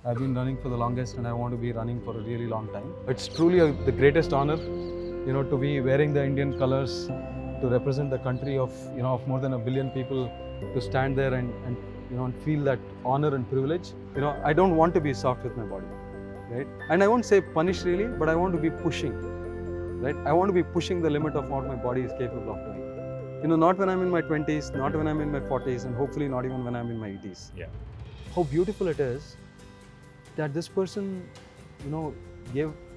I've been running for the longest and I want to be running for a really long time. It's truly the greatest honor, to be wearing the Indian colors, to represent the country of, of more than 1 billion people, to stand there and feel that honor and privilege. I don't want to be soft with my body, right? And I won't say punish really, but I want to be pushing, right? I want to be pushing the limit of what my body is capable of doing. Not when I'm in my 20s, not when I'm in my 40s, and hopefully not even when I'm in my 80s. Yeah. How beautiful it is that this person,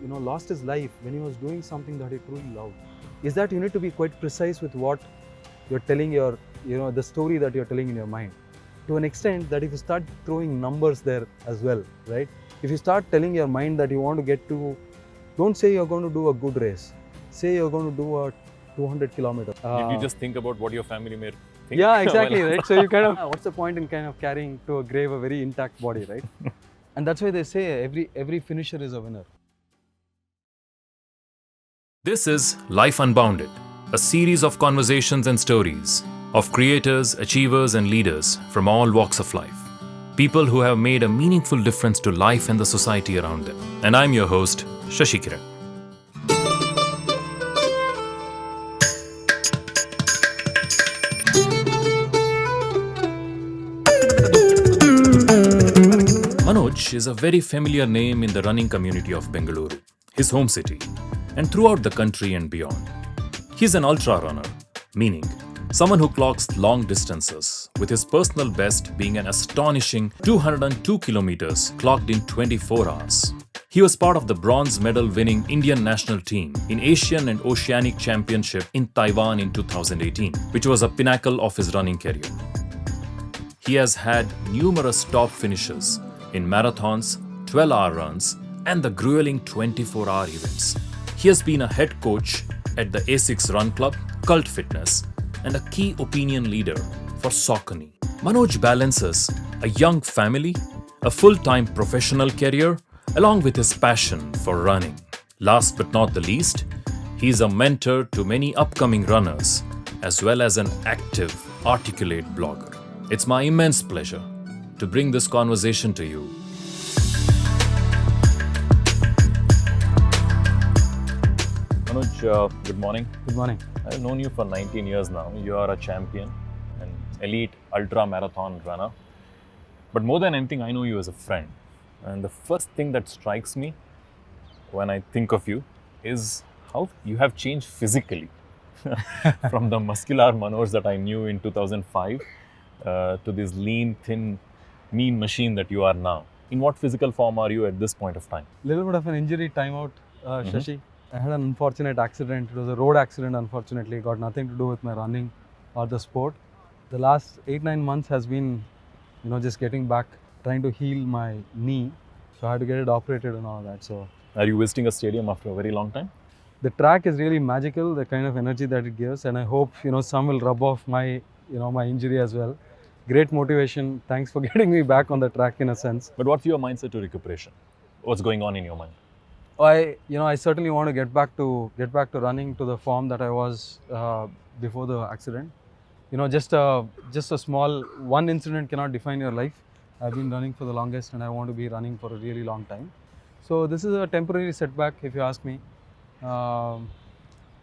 lost his life when he was doing something that he truly loved. Is that you need to be quite precise with what you're telling the story that you're telling in your mind. To an extent that if you start throwing numbers there as well, right? If you start telling your mind that you want to get to, don't say you're going to do a good race. Say you're going to do a 200 kilometers. Did you just think about what your family may think? Yeah, exactly, right? So you what's the point in kind of carrying to a grave a very intact body, right? And that's why they say every finisher is a winner. This is Life Unbounded, a series of conversations and stories of creators, achievers, and leaders from all walks of life. People who have made a meaningful difference to life and the society around them. And I'm your host, Shashikiran. Manoj is a very familiar name in the running community of Bengaluru, his home city, and throughout the country and beyond. He's an ultra runner, meaning someone who clocks long distances, with his personal best being an astonishing 202 kilometers clocked in 24 hours. He was part of the bronze medal winning Indian national team in Asian and Oceanic Championship in Taiwan in 2018, which was a pinnacle of his running career. He has had numerous top finishes in marathons, 12-hour runs, and the grueling 24-hour events. He has been a head coach at the A6 Run Club, Cult Fitness, and a key opinion leader for Saucony. Manoj balances a young family, a full-time professional career, along with his passion for running. Last but not the least, he is a mentor to many upcoming runners, as well as an active, articulate blogger. It's my immense pleasure to bring this conversation to you. Manoj, good morning. Good morning. I've known you for 19 years now. You are a champion, an elite ultra marathon runner. But more than anything, I know you as a friend. And the first thing that strikes me when I think of you is how you have changed physically from the muscular Manoj that I knew in 2005 to this lean, thin, mean machine that you are now. In what physical form are you at this point of time? Little bit of an injury timeout, Shashi. I had an unfortunate accident. It was a road accident, unfortunately. It got nothing to do with my running or the sport. The last 8-9 months has been, just getting back, trying to heal my knee. So I had to get it operated and all that. So, are you visiting a stadium after a very long time? The track is really magical, the kind of energy that it gives, and I hope, some will rub off my, my injury as well. Great motivation. Thanks for getting me back on the track in a sense. But what's your mindset to recuperation? What's going on in your mind? I certainly want to get back to running to the form that I was before the accident. Just a small one incident cannot define your life. I've been running for the longest and I want to be running for a really long time. So this is a temporary setback, if you ask me.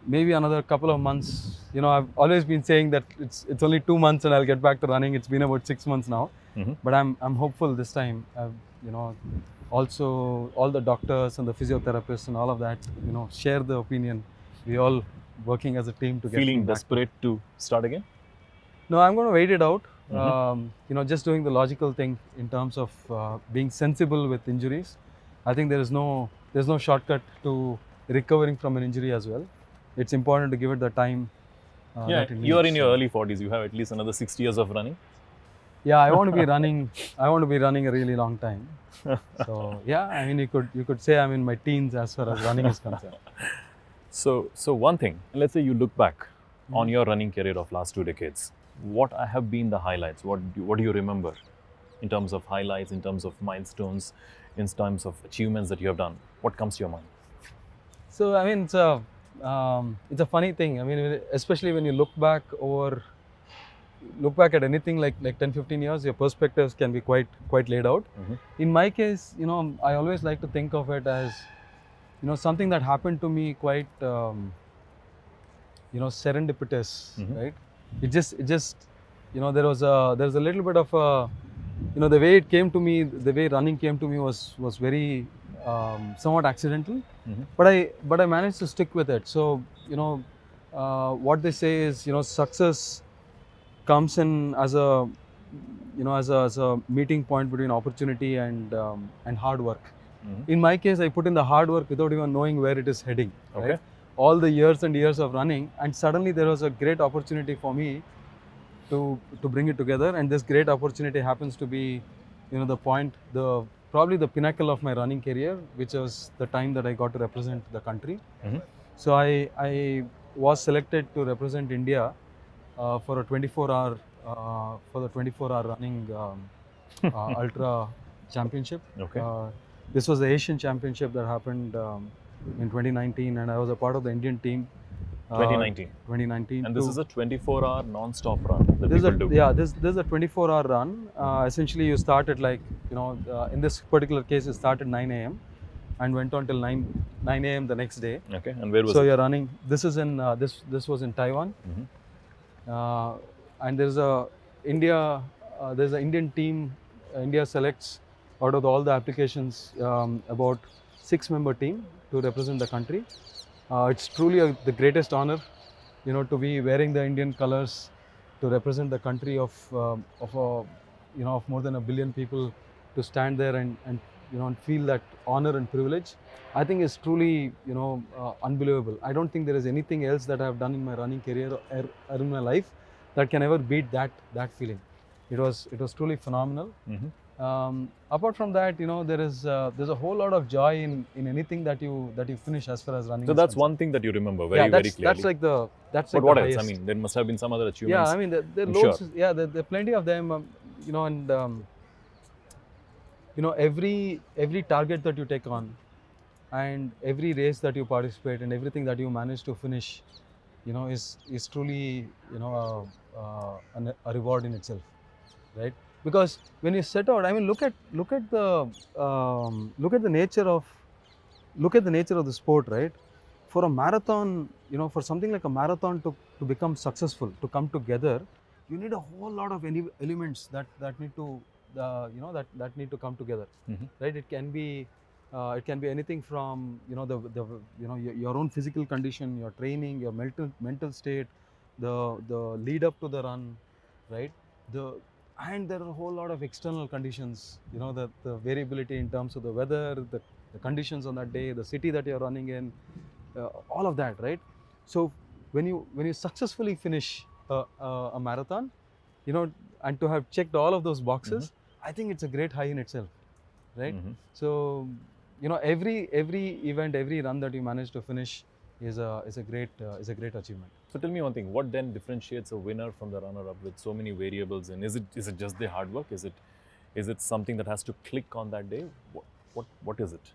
Maybe another couple of months. I've always been saying that it's only 2 months and I'll get back to running. It's been about 6 months now, but I'm hopeful this time. Also all the doctors and the physiotherapists and all of that, share the opinion. We all working as a team to get. Feeling desperate to start again? No, I'm going to wait it out. Just doing the logical thing in terms of being sensible with injuries. I think there's no shortcut to recovering from an injury as well. It's important to give it the time. You are in your early 40s. You have at least another 60 years of running. Yeah, I want to be running. I want to be running a really long time. So yeah, you could say I'm in my teens as far as running is concerned. So one thing. Let's say you look back on your running career of last 2 decades. What have been the highlights? What do you remember in terms of highlights, in terms of milestones, in terms of achievements that you have done? What comes to your mind? So it's a funny thing. Especially when you look back over look back at anything like 10-15 years, your perspectives can be quite laid out. In my case, I always like to think of it as something that happened to me quite serendipitous, right? It just there was a little bit of a the way it came to me, the way running came to me was very somewhat accidental, but I managed to stick with it. So what they say is success comes in as a as a meeting point between opportunity and hard work. In my case, I put in the hard work without even knowing where it is heading. Okay. Right? All the years and years of running, and suddenly there was a great opportunity for me to bring it together, and this great opportunity happens to be probably the pinnacle of my running career, which was the time that I got to represent the country. So I was selected to represent India for a 24-hour running ultra championship. Okay. This was the Asian Championship that happened in 2019, and I was a part of the Indian team. 2019. And this is a 24-hour non-stop run that people do. Yeah, this is a 24-hour run. Essentially, you start at in this particular case, it started 9 a.m. and went on till 9 a.m. the next day. Okay, and where was so it? You're running. This is in this was in Taiwan, and there's an Indian team. India selects out of all the applications about 6-member team to represent the country. It's truly the greatest honor, to be wearing the Indian colors to represent the country of more than 1 billion people, to stand there and feel that honor and privilege. I think is truly unbelievable. I don't think there is anything else that I have done in my running career or in my life that can ever beat that feeling. It was truly phenomenal. Apart from that, there's a whole lot of joy in anything that you finish as far as running. So that's one thing that you remember very clearly. That's like but like what the else? highest. I mean, there must have been some other achievements. Yeah, I mean, there are I'm loads. sure. Yeah, there are plenty of them. Every target that you take on, and every race that you participate, and everything that you manage to finish, is truly a reward in itself, right? Because when you set out, I mean, look at the nature of the sport, right? For a marathon, for something like a marathon to become successful, to come together, you need a whole lot of elements that need to that need to come together, right? It can be anything from your own physical condition, your training, your mental state, the lead up to the run, right? And there are a whole lot of external conditions, the variability in terms of the weather, the conditions on that day, the city that you're running in, all of that, right? So when you successfully finish a marathon, and to have checked all of those boxes, I think it's a great high in itself, right? So every event, every run that you manage to finish is a great achievement. So tell me one thing, what then differentiates a winner from the runner-up with so many variables in? Is it just the hard work? Is it something that has to click on that day? What is it?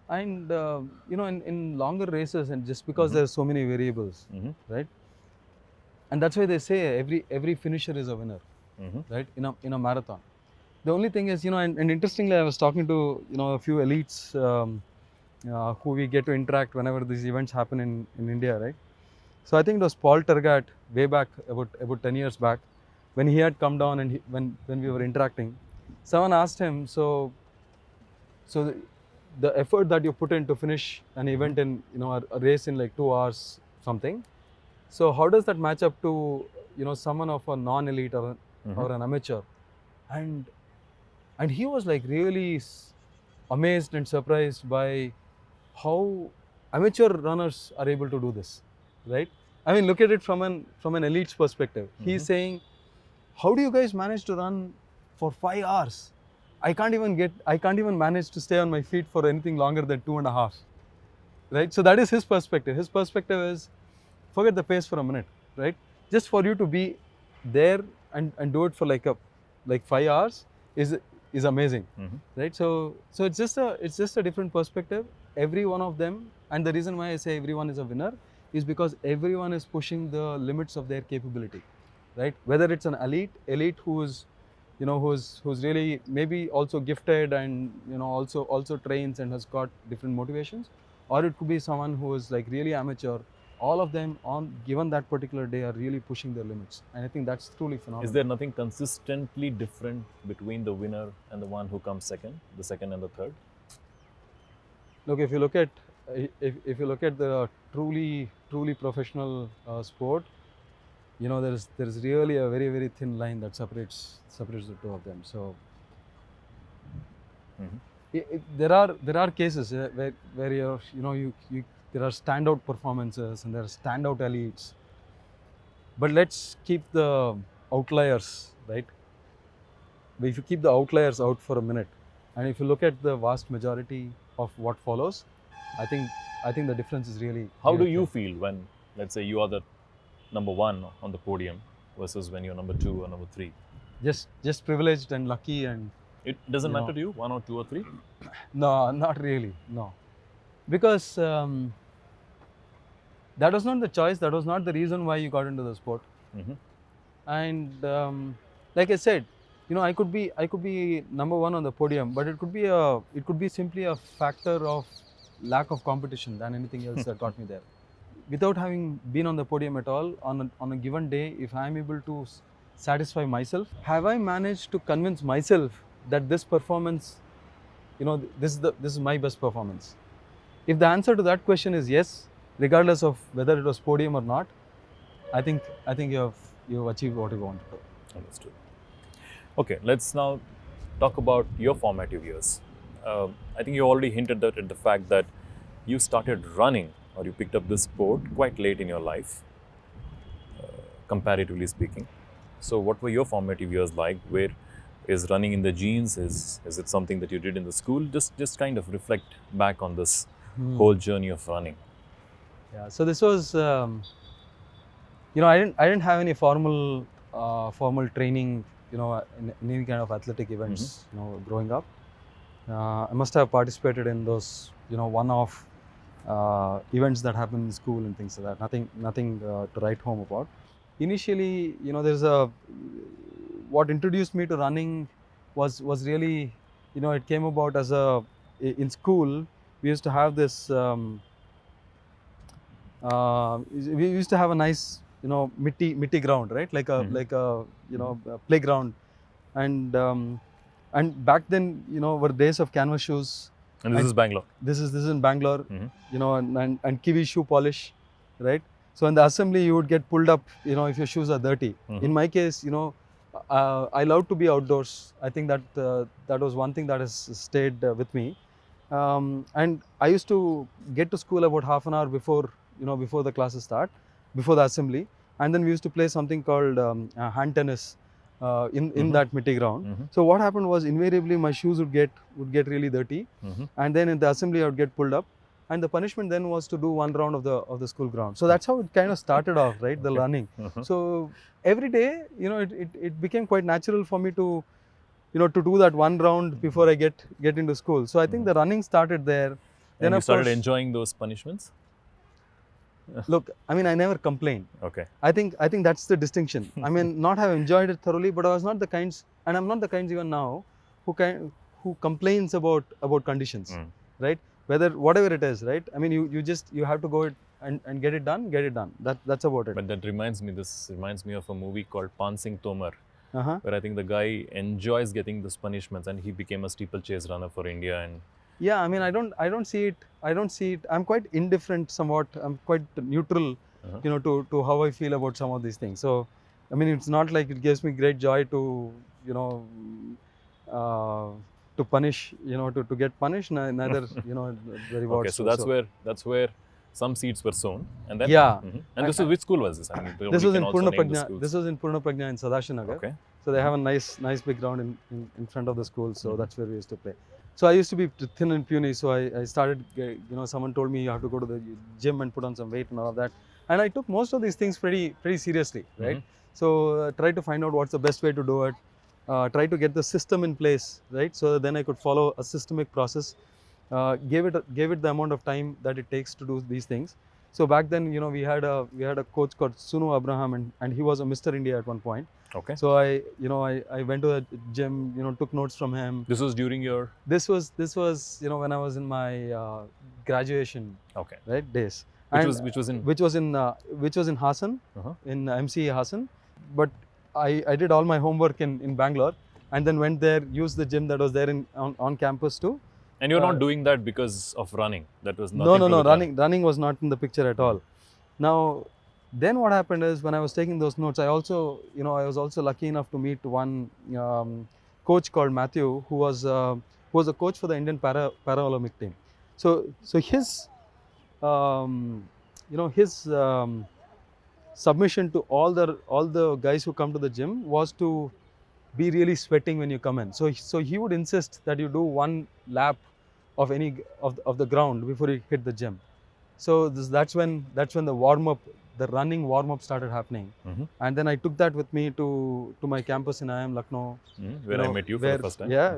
And in longer races, and just because there's so many variables, right? And that's why they say every finisher is a winner, right? In a marathon. The only thing is, and interestingly, I was talking to a few elites who we get to interact whenever these events happen in India, right? So I think it was Paul Tergat way back about 10 years back, when he had come down and when we were interacting, someone asked him, so the effort that you put in to finish an event in a race in like 2 hours something, so how does that match up to someone of a non-elite or an amateur? And he was like really amazed and surprised by how amateur runners are able to do this, right? I mean, look at it from an elite's perspective. He's saying, how do you guys manage to run for 5 hours? I can't even manage to stay on my feet for anything longer than 2.5, right? So that is his perspective. His perspective is, forget the pace for a minute, right? Just for you to be there and do it for like 5 hours is amazing, right? So it's just a different perspective. Every one of them, and the reason why I say everyone is a winner is because everyone is pushing the limits of their capability, right? Whether it's an elite who's who's really maybe also gifted and also trains and has got different motivations, or it could be someone who is like really amateur. All of them on given that particular day are really pushing their limits, and I think that's truly phenomenal. Is there nothing consistently different between the winner and the one who comes second, the second and the third? Look, if you look at the truly professional sport, there's really a very, very thin line that separates the two of them. So there are cases where you there are standout performances and there are standout elites, but let's keep the outliers, right? But if you keep the outliers out for a minute, and if you look at the vast majority of what follows, I think the difference is really. How do you feel when, let's say, you are the number one on the podium versus when you're number two or number three? Just privileged and lucky, and it doesn't matter to you, one or two or three? No, not really. No, because that was not the choice. That was not the reason why you got into the sport. And like I said, I could be number one on the podium, but it could be simply a factor of lack of competition than anything else that got me there. Without having been on the podium at all, on a given day, if I am able to satisfy myself, have I managed to convince myself that this performance, this is my best performance? If the answer to that question is yes, regardless of whether it was podium or not, I think you have achieved what you wanted to. Understood. Okay, let's now talk about your formative years. I think you already hinted at the fact that you started running, or you picked up this sport quite late in your life, comparatively speaking. So what were your formative years like? Where is running in the genes? Is it something that you did in the school? Just kind of reflect back on this whole journey of running. Yeah, so this was, I didn't have any formal training, in any kind of athletic events, growing up. I must have participated in those, one-off events that happen in school and things like that. Nothing to write home about. Initially, what introduced me to running was really, it came about as in school. We used to have this. We used to have a nice, mitty ground, right? Like a playground, and back then, were days of canvas shoes. And this is Bangalore. This is in Bangalore, and kiwi shoe polish, right? So in the assembly, you would get pulled up, if your shoes are dirty. In my case, I love to be outdoors. I think that was one thing that has stayed with me. And I used to get to school about half an hour before the classes start, before the assembly, and then we used to play something called hand tennis in that mitty ground. So what happened was, invariably my shoes would get really dirty, and then in the assembly I would get pulled up, and the punishment then was to do one round of the school ground. So that's how it kind of started off, right? The running. So every day, it became quite natural for me to to do that one round before I get into school. So I think the running started there. Then you started enjoying those punishments? Look, I mean, I never complained. Okay. I think that's the distinction. I mean, not have enjoyed it thoroughly, but I was not the kinds, and I'm not the kinds even now, who complains about conditions, right? Whatever it is, right? I mean, you have to go and get it done. That's about it. But this reminds me of a movie called Pan Singh Tomar, where I think the guy enjoys getting those punishments, and he became a steeplechase runner for India. And yeah, I mean, I don't see it. I'm quite indifferent somewhat. I'm quite neutral, to how I feel about some of these things. So, I mean, it's not like it gives me great joy to to punish, to get punished. Neither, the rewards. Okay, so that's where some seeds were sown, and then And this is which school was this? I mean, this was in Poorna Prajna. This was in Poorna Prajna in Shashikiran. Okay. So they have a nice big ground in front of the school. So that's where we used to play. So I used to be thin and puny. So I started, someone told me you have to go to the gym and put on some weight and all of that. And I took most of these things pretty seriously, right? So try to find out what's the best way to do it. Try to get the system in place, right? So then I could follow a systemic process. Gave it the amount of time that it takes to do these things. So back then, we had a coach called Sunu Abraham, and he was a Mr. India at one point. Okay. So I went to the gym, took notes from him. This was during your. This was when I was in my graduation, Okay. right, days. Which And was in. which was in Hassan, Uh-huh. in MCA Hassan. But I did all my homework in Bangalore, and then went there, used the gym that was there on campus too. And you're not doing that because of running. That was nothing No, to do with running was not in the picture at all. Now, then what happened is, when I was taking those notes, I was also lucky enough to meet one coach called Matthew, who was a coach for the Indian Paralympic team. So his submission to all the guys who come to the gym was to be really sweating when you come in. So he would insist that you do one lap of any of the ground before you hit the gym. So that's when the running warm up started happening. Mhm. And then I took that with me to my campus in IIM-Lucknow, Where I met you for the first time. Yeah,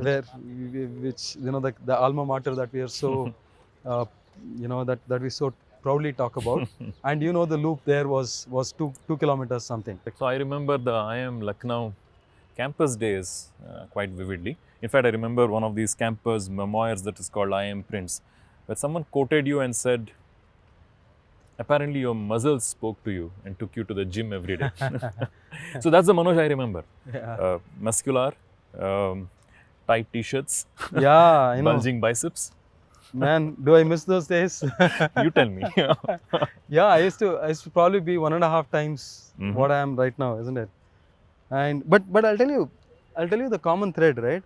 which the alma mater that we are so that we so proudly talk about. And the loop there was 2 kilometers something. So I remember the IIM-Lucknow campus days quite vividly. In fact, I remember one of these campus memoirs that is called IIM Prints, where someone quoted you and said, apparently your muscles spoke to you and took you to the gym every day. So that's the Manoj I remember. Yeah. Muscular, tight t-shirts, Yeah, I know. bulging biceps. Man, do I miss those days? You tell me. Yeah, I used to probably be 1.5 times Mhm. what I am right now, isn't it? And but I'll tell you the common thread, right?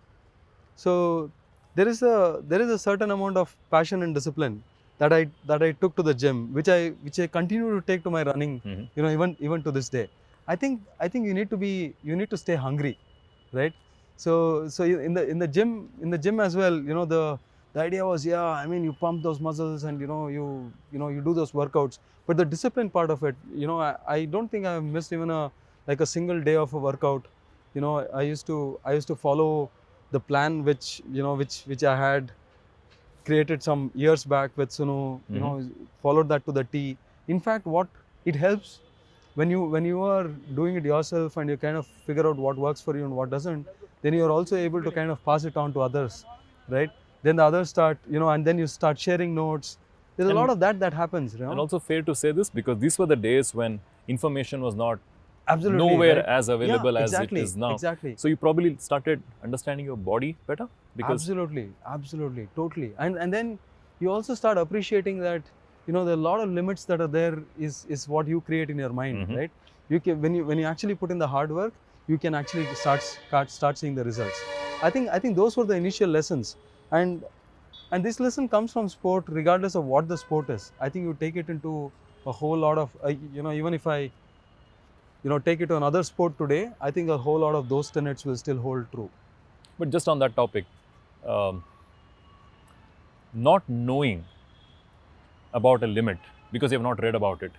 So there is a certain amount of passion and discipline that I took to the gym, which I continue to take to my running, Mhm. even to this day. I think you need to stay hungry, right? So in the gym as well, the idea was, I mean, you pump those muscles and you do those workouts, but the discipline part of it, I don't think I've missed even a single day of a workout. I used to follow the plan which I had created some years back with Sunu, followed that to the T. In fact, what it helps when you are doing it yourself and you kind of figure out what works for you and what doesn't, then you are also able to kind of pass it on to others, right? Then the others start, and then you start sharing notes. There's a lot of that happens, And also fair to say this, because these were the days when information was not Absolutely, nowhere right? as available Yeah, as it exactly, is now. exactly. So you probably started understanding your body better because Absolutely, totally. And then you also start appreciating that there are a lot of limits that are there is what you create in your mind, Mhm. right? You can when you actually put in the hard work, you can actually start seeing the results. I think those were the initial lessons, and this lesson comes from sport, regardless of what the sport is. I think you take it into a whole lot of even if I take it to another sport today, I think a whole lot of those tenets will still hold true. But just on that topic, not knowing about a limit because you have not read about it,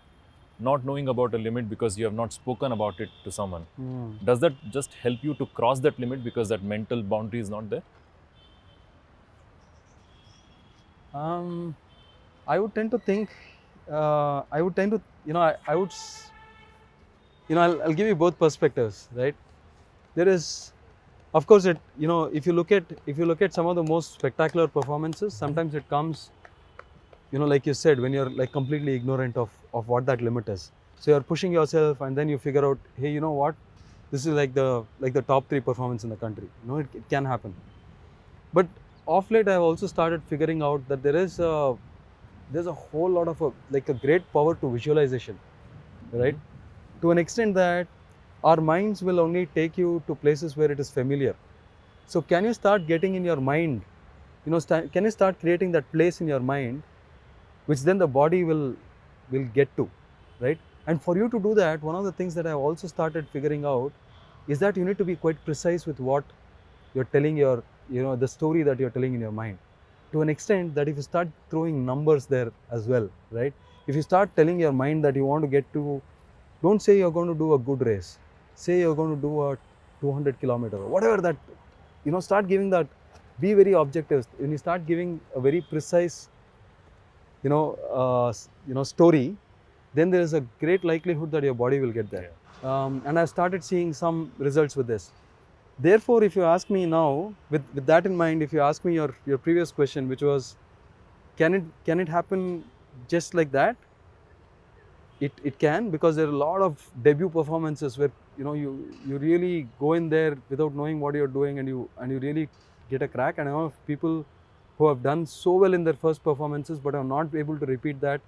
not knowing about a limit because you have not spoken about it to someone, does that just help you to cross that limit because that mental boundary is not there? I would tend to think, I would tend to, I'll give you both perspectives, right? There is, of course, if you look at some of the most spectacular performances, sometimes it comes, like you said, when you're like completely ignorant of what that limit is. So you're pushing yourself, and then you figure out, hey, you know what? This is like the top 3 performance in the country. It can happen. But of late, I've also started figuring out that there's a whole lot of a great power to visualization, right? To an extent that our minds will only take you to places where it is familiar. So can you start getting in your mind, can you start creating that place in your mind, which then the body will get to, right? And for you to do that, one of the things that I've also started figuring out is that you need to be quite precise with what you're telling the story that you're telling in your mind. To an extent that if you start throwing numbers there as well, right? If you start telling your mind that you want to get to, don't say you're going to do a good race. Say you're going to do a 200 kilometer, whatever that, start giving that, be very objective. When you start giving a very precise story, then there is a great likelihood that your body will get there. And I've started seeing some results with this. Therefore, if you ask me now, with that in mind, if you ask me your previous question, which was, can it happen just like that? It can, because there are a lot of debut performances where you really go in there without knowing what you're doing, and you really get a crack. And I know of people who have done so well in their first performances but are not able to repeat that,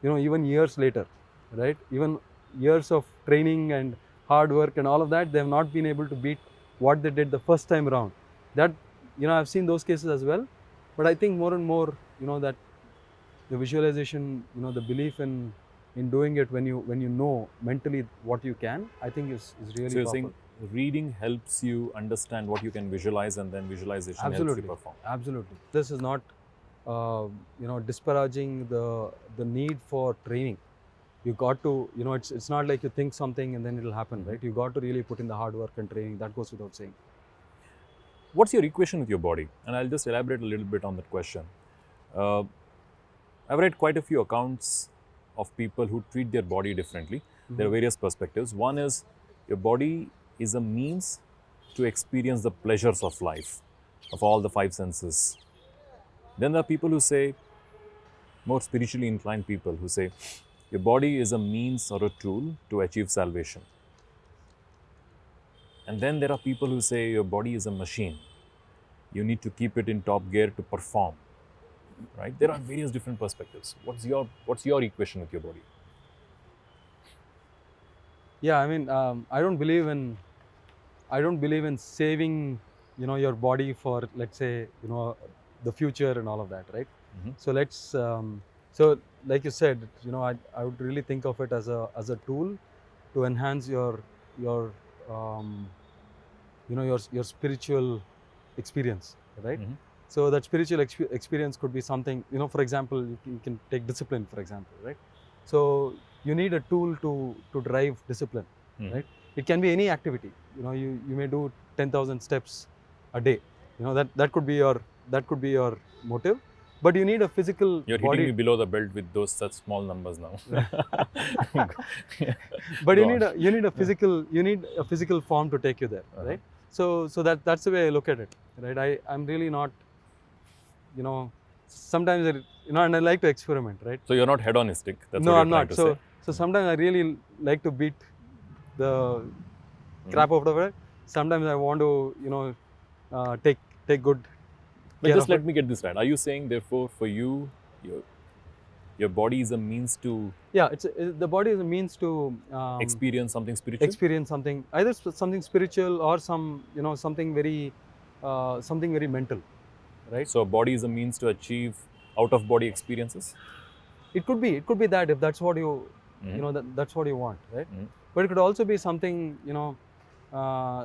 even years later, right? Even years of training and hard work and all of that, they have not been able to beat what they did the first time around. That, I've seen those cases as well. But I think more and more, that the visualization, the belief in doing it when you know mentally what you can, I think is really So you're powerful. saying reading helps you understand what you can visualize, and then visualization helps Absolutely. you perform. Absolutely. This is not, disparaging the need for training. You got to, it's not like you think something and then it'll happen, right? You got to really put in the hard work and training. That goes without saying. What's your equation with your body? And I'll just elaborate a little bit on that question. I've read quite a few accounts of people who treat their body differently. There are various perspectives. One is your body is a means to experience the pleasures of life, of all the five senses. Then there are people who say, more spiritually inclined people who say, your body is a means or a tool to achieve salvation. And then there are people who say your body is a machine. You need to keep it in top gear to perform. Right? There are various different perspectives. What's your equation with your body? Yeah, I mean, I don't believe in saving, your body for, let's say, the future and all of that, right? So let's, so like you said, I would really think of it as a tool to enhance your spiritual experience, right? So that spiritual experience could be something, for example, you can take discipline, for example, right? So you need a tool to drive discipline, right? It can be any activity. You may do 10,000 steps a day. That could be your motive. But you need a physical You're body. hitting me below the belt with those such small numbers now. But you need a physical form to take you there, right? So that's the way I look at it, right? I'm really not, sometimes and I like to experiment, right? So you're not hedonistic. That's No, what I'm you're not. trying to say. So sometimes I really like to beat the crap out of it. Sometimes I want to, take good But care just of let it. me get this right. Are you saying, therefore, for you, your body is a means to Yeah, the body is a means to experience something spiritual? experience something, either something spiritual or something very mental, right? So body is a means to achieve out-of-body experiences? It could be that, if that's what you that's what you want, right? But it could also be something,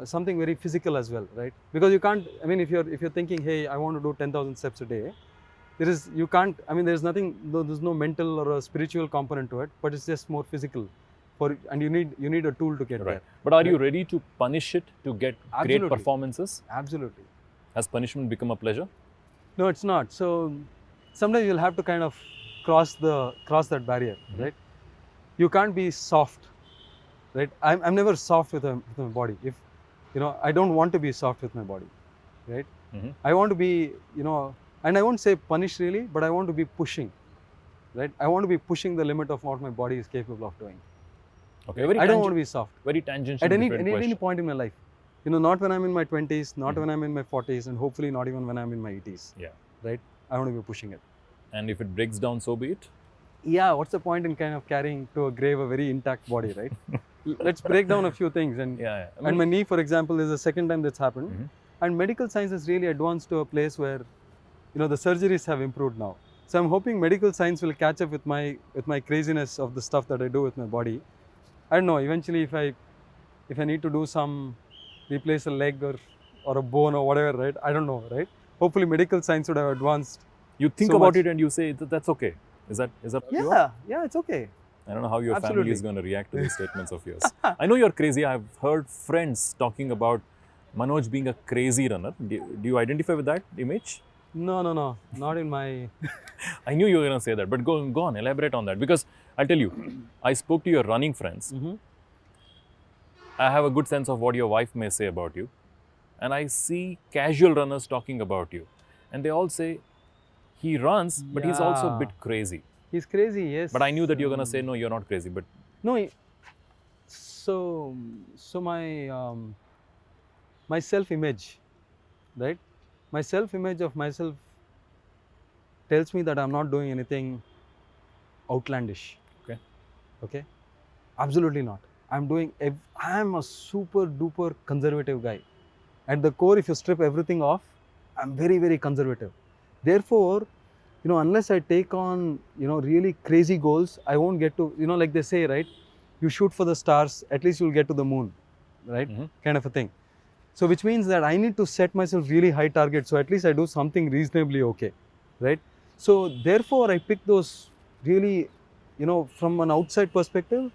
something very physical as well, right? Because you can't, I mean, if you're thinking, hey, I want to do 10,000 steps a day, there's no mental or a spiritual component to it, but it's just more physical, and you need a tool to get there. But are you ready to punish it to get great Absolutely. performances? Absolutely. Has punishment become a pleasure? No, it's not. So sometimes you'll have to kind of cross that barrier, right? You can't be soft, right? I'm never soft with my body. If I don't want to be soft with my body, right? I want to be, and I won't say punish really, but I want to be pushing, right? I want to be pushing the limit of what my body is capable of doing. Okay, I don't want to be soft very tangential. at any question. point in my life. Not when I'm in my 20s, not when I'm in my 40s, and hopefully not even when I'm in my 80s. Yeah. Right? I want to be pushing it. And if it breaks down, so be it. Yeah, what's the point in kind of carrying to a grave a very intact body, right? Let's break down a few things. And and my knee, for example, is the second time that's happened. And medical science has really advanced to a place where, the surgeries have improved now. So I'm hoping medical science will catch up with my craziness of the stuff that I do with my body. I don't know. Eventually, if I need to do replace a leg or a bone or whatever, right? I don't know, right? Hopefully, medical science would have advanced. You think so about much. it and you say that's okay. Is that Yeah, it's okay. I don't know how your family Absolutely. is going to react to these statements of yours. I know you're crazy. I've heard friends talking about Manoj being a crazy runner. Do you identify with that image? No, not in my. I knew you were going to say that, but go on, elaborate on that. Because I'll tell you, I spoke to your running friends. Mhm. I have a good sense of what your wife may say about you. And I see casual runners talking about you. And they all say, he runs, but he's also a Yeah, bit crazy. he's crazy. But I knew Yes. that you're going to say, no, you're not crazy. But No. So my self-image, right? My self-image of myself tells me that I'm not doing anything outlandish. okay. Okay, absolutely not. I'm a super duper conservative guy. At the core, if you strip everything off, I'm very, very conservative. Therefore, unless I take on, really crazy goals, I won't get to, like they say, right? You shoot for the stars, at least you'll get to the moon, right? Mhm. Kind of a thing. So, which means that I need to set myself really high targets. So, at least I do something reasonably okay, right? So, therefore, I pick those really, from an outside perspective,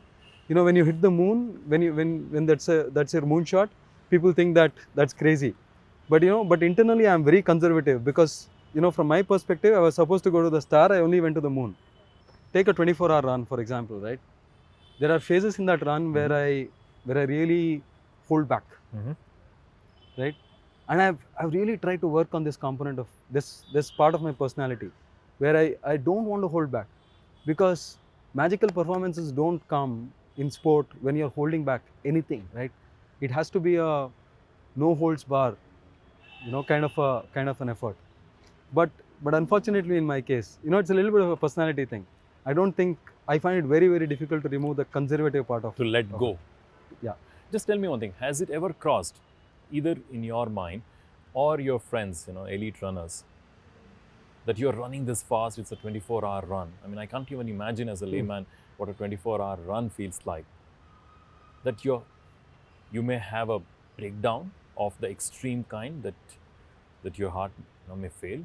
when you hit the moon, when that's your moonshot, people think that that's crazy. But internally, I'm very conservative because, from my perspective, I was supposed to go to the star. I only went to the moon. Take a 24-hour run, for example, right? There are phases in that run where I really hold back, Mhm. right? And I've really tried to work on this component of this part of my personality, where I don't want to hold back, because magical performances don't come in sport when you're holding back anything, right? It has to be a no holds bar, kind of an effort. But unfortunately, in my case, it's a little bit of a personality thing. I don't think I find it very, very difficult to remove the conservative part To let of go. it. Yeah. Just tell me one thing. Has it ever crossed, either in your mind or your friends, elite runners, that you're running this fast, it's a 24-hour run? I mean, I can't even imagine as a layman what a 24-hour run feels like. That you may have a breakdown of the extreme kind that your heart may fail.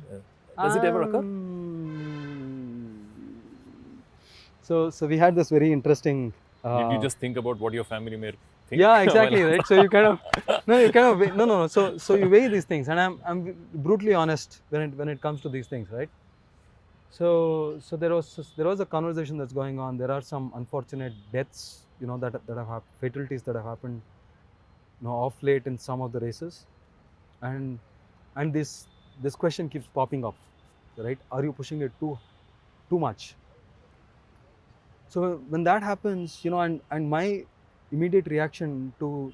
Does it ever occur? So we had this very interesting. Did you just think about what your family may think? Yeah, exactly, right. So you kind of no. So you weigh these things, and I'm brutally honest when it comes to these things, right? So there was a conversation that's going on. There are some unfortunate deaths, that have fatalities that have happened, off late in some of the races, and this question keeps popping up, right? Are you pushing it too much? So when that happens, and my immediate reaction to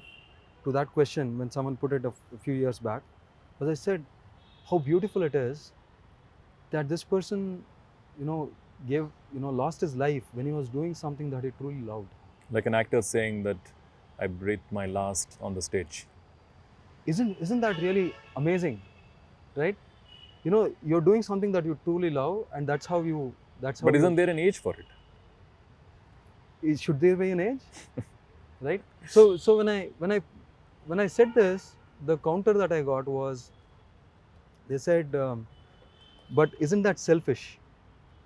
that question when someone put it a few years back was, I said, how beautiful it is that this person, gave, lost his life when he was doing something that he truly loved. Like an actor saying that I breathed my last on the stage. Isn't that really amazing, right? You're doing something that you truly love, and that's how But isn't there an age for it? should there be an age, right? So when I said this, the counter that I got was, they said, but isn't that selfish?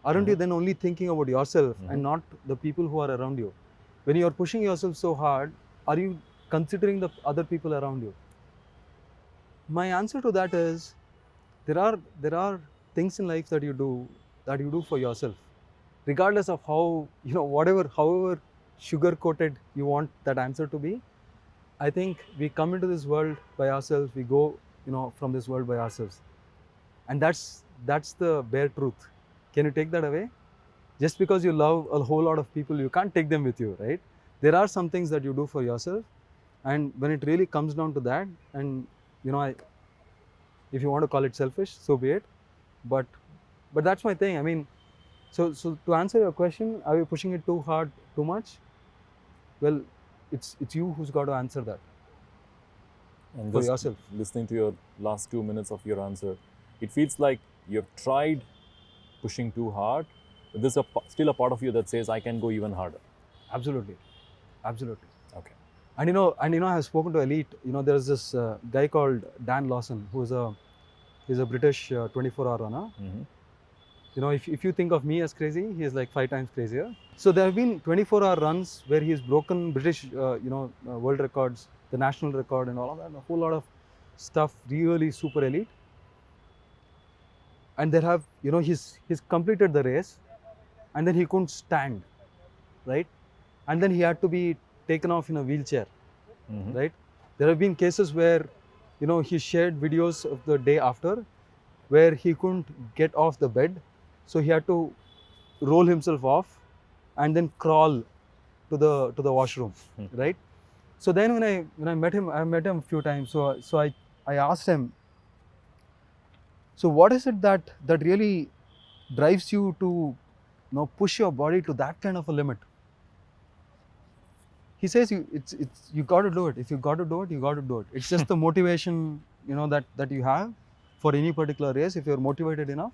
Aren't you then only thinking about yourself and not the people who are around you? When you are pushing yourself so hard, are you considering the other people around you? My answer to that is, there are things in life that you do for yourself, regardless of how, however sugar coated you want that answer to be. I think we come into this world by ourselves, we go, from this world by ourselves, and that's the bare truth. Can you take that away? Just because you love a whole lot of people, you can't take them with you, right? There are some things that you do for yourself, and when it really comes down to that, and if you want to call it selfish, so be it. But that's my thing. I mean, so to answer your question, are you pushing it too hard, too much? Well, it's you who's got to answer that And for just yourself. listening to your last 2 minutes of your answer, it feels like you've tried pushing too hard, but there's still a part of you that says, I can go even harder. Absolutely. Okay. And I have spoken to elite. There's this guy called Dan Lawson, who is a British 24-hour runner. If you think of me as crazy, he is like 5 times crazier. So there have been 24-hour runs where he has broken British, world records, the national record, and all of that, a whole lot of stuff, really super elite. and there have, he's completed the race, and then he couldn't stand, right? And then he had to be taken off in a wheelchair, right? There have been cases where, he shared videos of the day after where he couldn't get off the bed, so he had to roll himself off and then crawl to the washroom, right? So then when I met him, I met him a few times. So I asked him, so what is it that really drives you to push your body to that kind of a limit? He says you got to do it. If you got to do it, you got to do it. It's just the motivation that you have for any particular race. If you're motivated enough,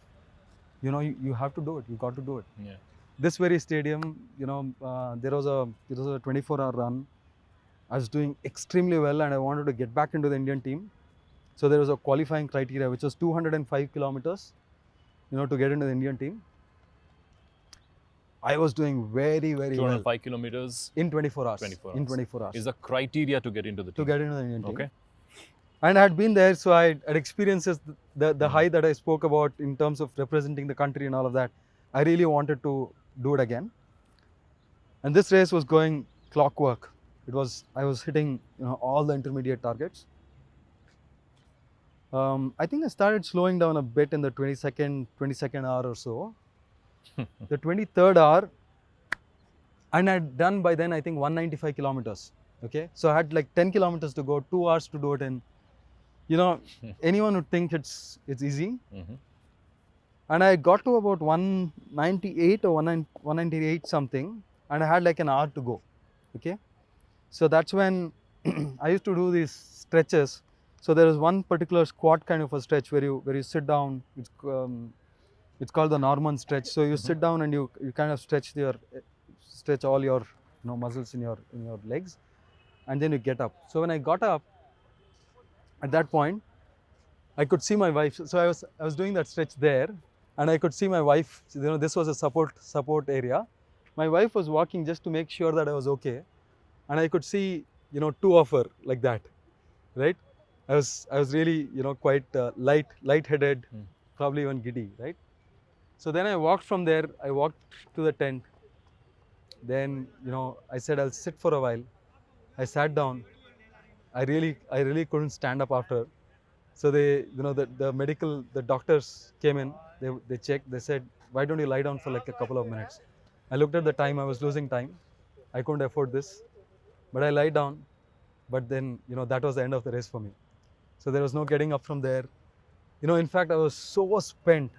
you have to do it. You got to do it. Yeah. This very stadium, there was a 24-hour run. I was doing extremely well, and I wanted to get back into the Indian team. So there was a qualifying criteria, which was 205 kilometers, to get into the Indian team. I was doing very, very 205 well. kilometers In 24 hours. 24 In hours. 24 hours. Is the criteria to get into the team. To get into the Indian team. Okay. And I had been there, so I had experiences the high that I spoke about in terms of representing the country and all of that. I really wanted to do it again. And this race was going clockwork. I was hitting all the intermediate targets. I think I started slowing down a bit in the 22nd hour or so. The 23rd hour, and I had done by then I think 195 kilometers. Okay, so I had like 10 kilometers to go, 2 hours to do it in. Anyone would think it's easy. And I got to about 198 or 198 something, and I had like an hour to go. Okay, so that's when I used to do these stretches. So there is one particular squat kind of a stretch where you sit down. It's called the Norman stretch. So you sit down and you kind of stretch all your muscles in your legs, and then you get up. So when I got up, at that point, I could see my wife. So I was doing that stretch there, and I could see my wife. This was a support area. My wife was walking just to make sure that I was okay, and I could see two of her like that, right? I was really quite light-headed, probably even giddy, right? So then I walked from there. I walked to the tent. Then I said I'll sit for a while. I sat down. I really couldn't stand up after. So they the doctors came in. They checked. They said, why don't you lie down for like a couple of minutes? I looked at the time. I was losing time. I couldn't afford this, but I lied down. But then that was the end of the race for me. So there was no getting up from there. In fact, I was so spent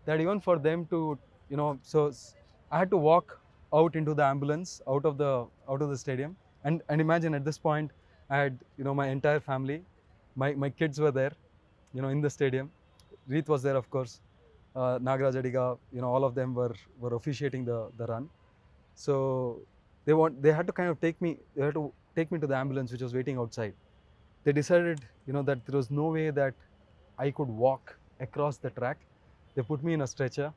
that even for them to, so I had to walk out into the ambulance, out of the stadium. And imagine at this point, I had, my entire family, my kids were there, in the stadium. Reet was there, of course. Nagaraj Adiga, all of them were officiating the run. So they had to kind of take me to the ambulance, which was waiting outside. They decided, that there was no way that I could walk across the track. They put me in a stretcher,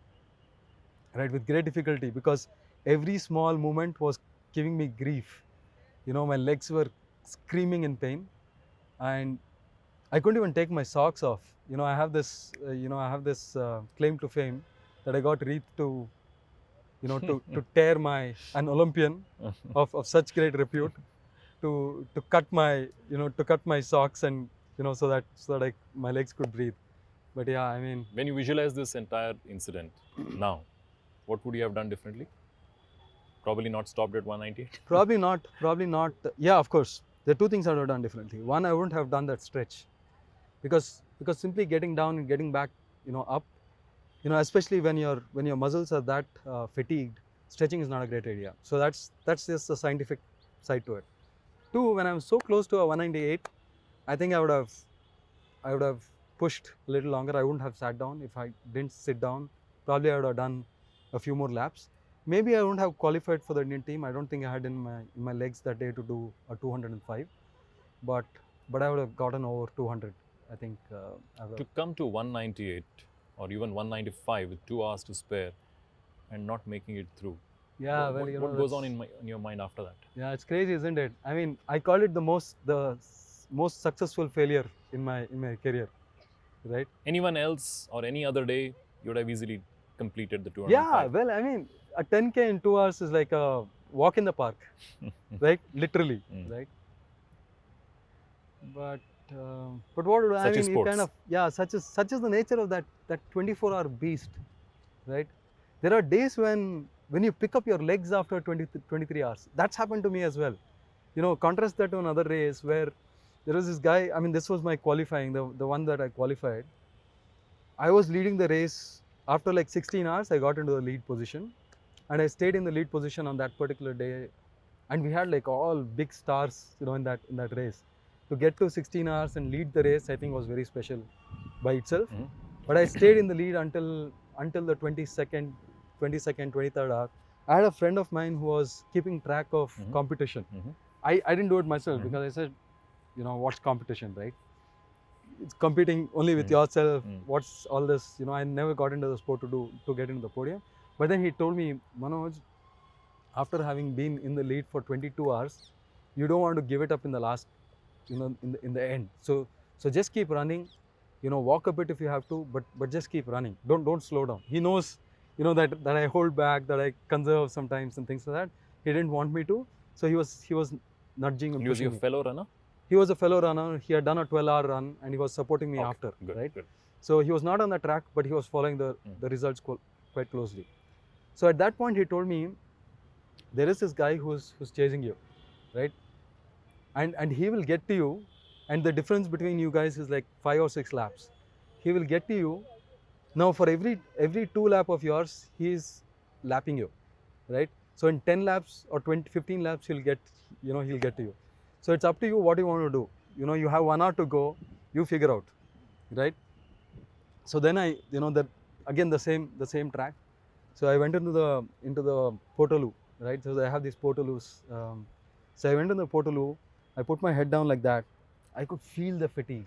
right, with great difficulty, because every small movement was giving me grief. My legs were screaming in pain, and I couldn't even take my socks off. I have this, claim to fame that I got Reet to, to tear an Olympian of such great repute, to cut my socks, and so that my legs could breathe. But yeah, I mean, when you visualize this entire incident now, what would you have done differently? Probably not stopped at 198? Probably not. Yeah, of course. There are two things I would have done differently. One, I wouldn't have done that stretch, because simply getting down and getting back, up, especially when your muscles are that fatigued, stretching is not a great idea. So that's just the scientific side to it. Two, when I'm so close to a 198, I think I would have pushed a little longer. I wouldn't have sat down. If I didn't sit down, probably I would have done a few more laps. Maybe I wouldn't have qualified for the Indian team. I don't think I had in my legs that day to do a 205, but I would have gotten over 200. I think. To come to 198 or even 195 with 2 hours to spare and not making it through. Yeah, what goes on in your mind after that? Yeah, it's crazy, isn't it? I mean, I call it the most successful failure in my career. right? Anyone else or any other day, you would have easily completed the 205. Yeah, well, I mean, a 10K in 2 hours is like a walk in the park, right? Literally, right? But what would Such I is mean? You kind sports. of, yeah, such is the nature of that 24-hour beast, right? There are days when you pick up your legs after 23 hours. That's happened to me as well. You know, contrast that to another race where there was this guy. I mean, this was my qualifying, the one that I qualified. I was leading the race. After like 16 hours, I got into the lead position, and I stayed in the lead position on that particular day. And we had like all big stars, you know, in that race. To get to 16 hours and lead the race, I think was very special by itself. But I stayed in the lead until the 22nd, 23rd hour. I had a friend of mine who was keeping track of competition. I didn't do it myself because I said, you know, what's competition, right? It's competing only with yourself. What's all this? You know, I never got into the sport to get into the podium. But then he told me, Manoj, after having been in the lead for 22 hours, you don't want to give it up in the last, you know, in the end. So just keep running. You know, walk a bit if you have to, but just keep running. Don't slow down. He knows, you know, that I hold back, that I conserve sometimes and things like that. He didn't want me to, so he was nudging and And was he pushing a me. fellow runner? He was a fellow runner. He had done a 12-hour run and he was supporting me after, good, right? Good. So he was not on the track, but he was following the results quite closely. So at that point, he told me, there is this guy who's chasing you, right? And he will get to you, and the difference between you guys is like 5 or 6 laps. He will get to you. Now for every 2 lap of yours, he is lapping you, right? So in 10 laps or 15 laps, he'll get to you. So it's up to you what you want to do. You know, you have 1 hour to go, you figure out, right? So then I, you know, that again the same track. So I went into the Portaloo, right? So I have these Portaloos. So I went in the Portaloo. I put my head down like that. I could feel the fatigue,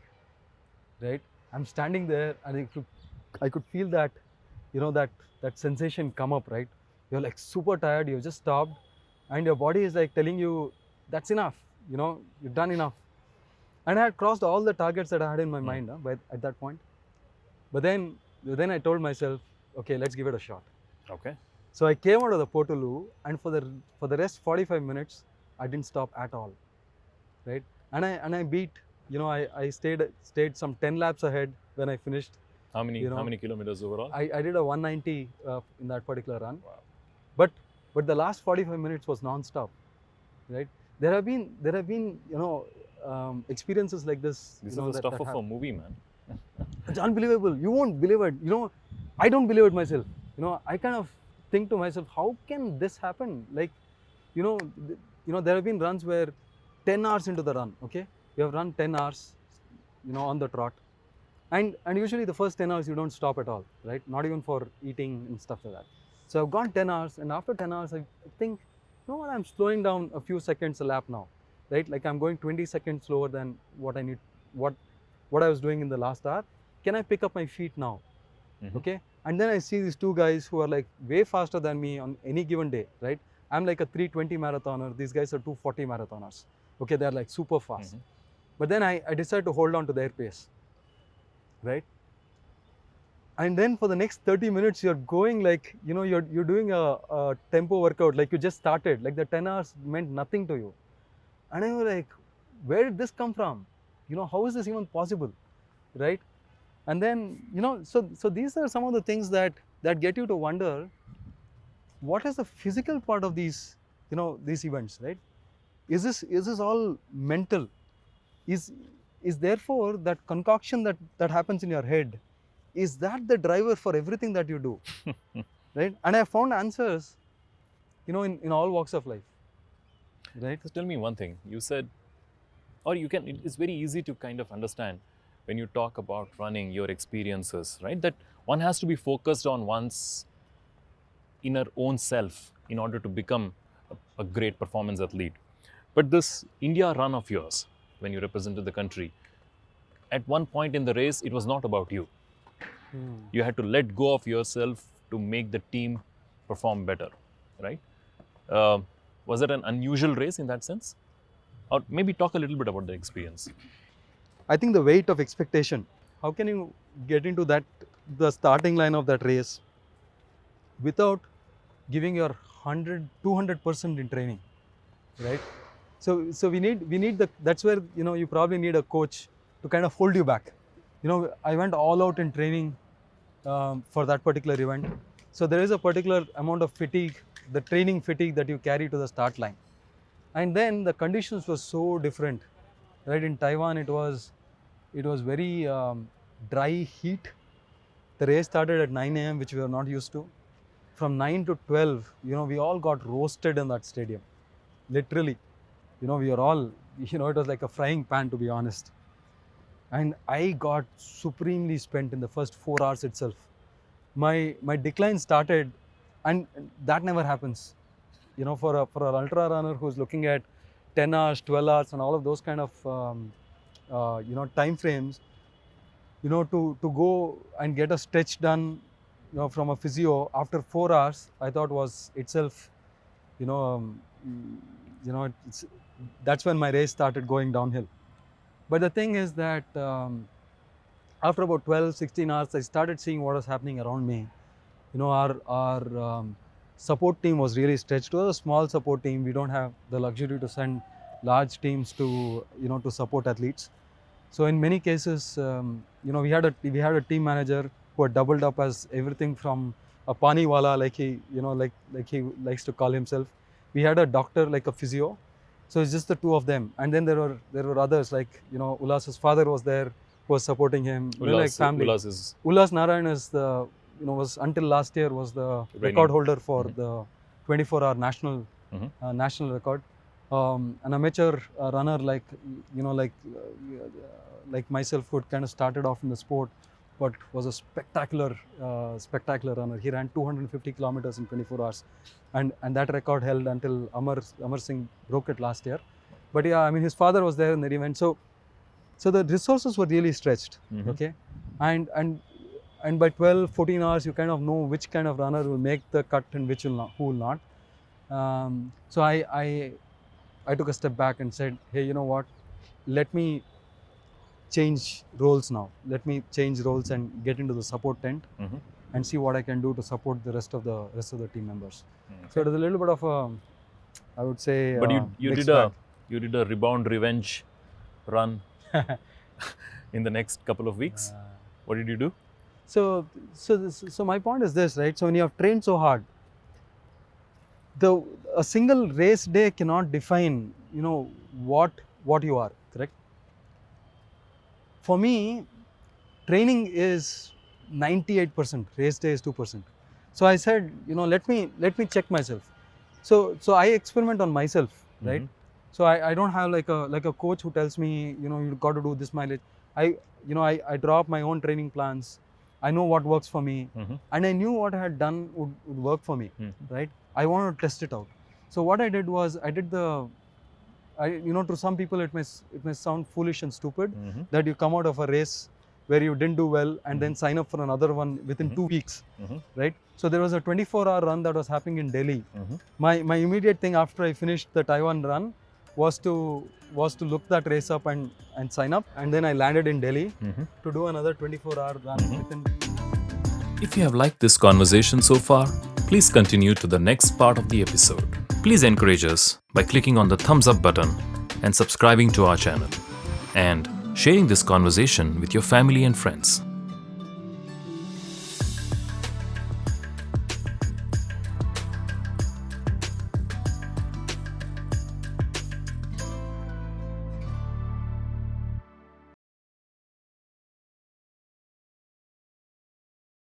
right? I'm standing there and I could feel that, you know, that sensation come up, right? You're like super tired. You've just stopped, and your body is like telling you, that's enough. You know, you've done enough. And I had crossed all the targets that I had in my mind at that point. But then I told myself, okay, let's give it a shot. Okay. So I came out of the Portaloo, and for the rest 45 minutes, I didn't stop at all, right? And I beat, you know, I stayed some 10 laps ahead when I finished. How many You know, how many kilometers overall? I did a 190 in that particular run. Wow. But the last 45 minutes was non-stop, right? There have been you know, experiences like this. This you know, is the that stuff of a happen. movie, man. It's unbelievable. You won't believe it. You know, I don't believe it myself. You know, I kind of think to myself, how can this happen? Like, you know, there have been runs where 10 hours into the run, okay, you have run 10 hours, you know, on the trot, and usually the first 10 hours you don't stop at all, right? Not even for eating and stuff like that. So I've gone 10 hours, and after 10 hours, I think, you know what, I'm slowing down a few seconds a lap now, right? Like I'm going 20 seconds slower than what I need, what I was doing in the last hour. Can I pick up my feet now? Okay. And then I see these two guys who are like way faster than me on any given day, right? I'm like a 320 marathoner. These guys are 240 marathoners. Okay, they're like super fast. But then I decide to hold on to their pace, right? And then for the next 30 minutes, you're going like, you know, you're doing a tempo workout, like you just started, like the 10 hours meant nothing to you. And I was like, where did this come from? You know, how is this even possible, right? And then, you know, so these are some of the things that get you to wonder, what is the physical part of these, you know, these events, right? Is this all mental? Is therefore that concoction that happens in your head, is that the driver for everything that you do, right? And I found answers, you know, in all walks of life, right? Just tell me one thing. You said, or you can, it's very easy to kind of understand when you talk about running, your experiences, right? That one has to be focused on one's inner own self in order to become a great performance athlete. But this India run of yours, when you represented the country, at one point in the race, it was not about you. You had to let go of yourself to make the team perform better, right? Was it an unusual race in that sense? Or maybe talk a little bit about the experience. I think the weight of expectation, how can you get into the starting line of that race without giving your 200% in training, right? So we need that's where, you know, you probably need a coach to kind of hold you back. You know, I went all out in training for that particular event. So there is a particular amount of fatigue, the training fatigue that you carry to the start line. And then the conditions were so different, right? In Taiwan, it was very dry heat. The race started at 9 a.m., which we were not used to. From 9 to 12, you know, we all got roasted in that stadium, literally. You know, we were all, you know, it was like a frying pan, to be honest. And I got supremely spent in the first 4 hours itself. My decline started, and that never happens. You know, for an ultra runner who's looking at 10 hours, 12 hours, and all of those kind of you know, time frames, you know, to go and get a stretch done, you know, from a physio after 4 hours, I thought was itself, you know, that's when my race started going downhill. But the thing is that after about 12, 16 hours, I started seeing what was happening around me. You know, our support team was really stretched. It was a small support team. We don't have the luxury to send large teams to, you know, to support athletes. So in many cases, you know, we had a team manager who had doubled up as everything from a paniwala, like he, you know, like he likes to call himself. We had a doctor, like a physio. So it's just the two of them. And then there were others, like, you know, Ulas's father was there, who was supporting him. Like family. Ulas Narayan is the, you know, was until last year was the record holder for the 24-hour national record. An amateur runner like, you know, like myself, who had kind of started off in the sport, but was a spectacular runner. He ran 250 kilometers in 24 hours, and that record held until Amar Singh broke it last year. But yeah, I mean, his father was there in the event, so the resources were really stretched. Okay, and by 12, 14 hours, you kind of know which kind of runner will make the cut and which will not, who will not. So I took a step back and said, hey, you know what? Let me change roles now. Let me change roles and get into the support tent and see what I can do to support the rest of the team members. So it is a little bit of a, I would say. But you did a rebound revenge run in the next couple of weeks. What did you do? So my point is this, right? So when you have trained so hard, a single race day cannot define, you know, what you are, correct? For me, training is 98%, race day is 2%. So I said, you know, let me check myself. So I experiment on myself, right? So I don't have like a coach who tells me, you know, you've got to do this mileage. I draw up my own training plans. I know what works for me, and I knew what I had done would work for me, right? I wanted to test it out. So what I did was, you know, to some people it may sound foolish and stupid that you come out of a race where you didn't do well and then sign up for another one within 2 weeks, right? So there was a 24-hour run that was happening in Delhi. My immediate thing after I finished the Taiwan run was to look that race up and sign up, and then I landed in Delhi to do another 24-hour run. If you have liked this conversation so far, please continue to the next part of the episode. Please encourage us by clicking on the thumbs up button and subscribing to our channel, and sharing this conversation with your family and friends.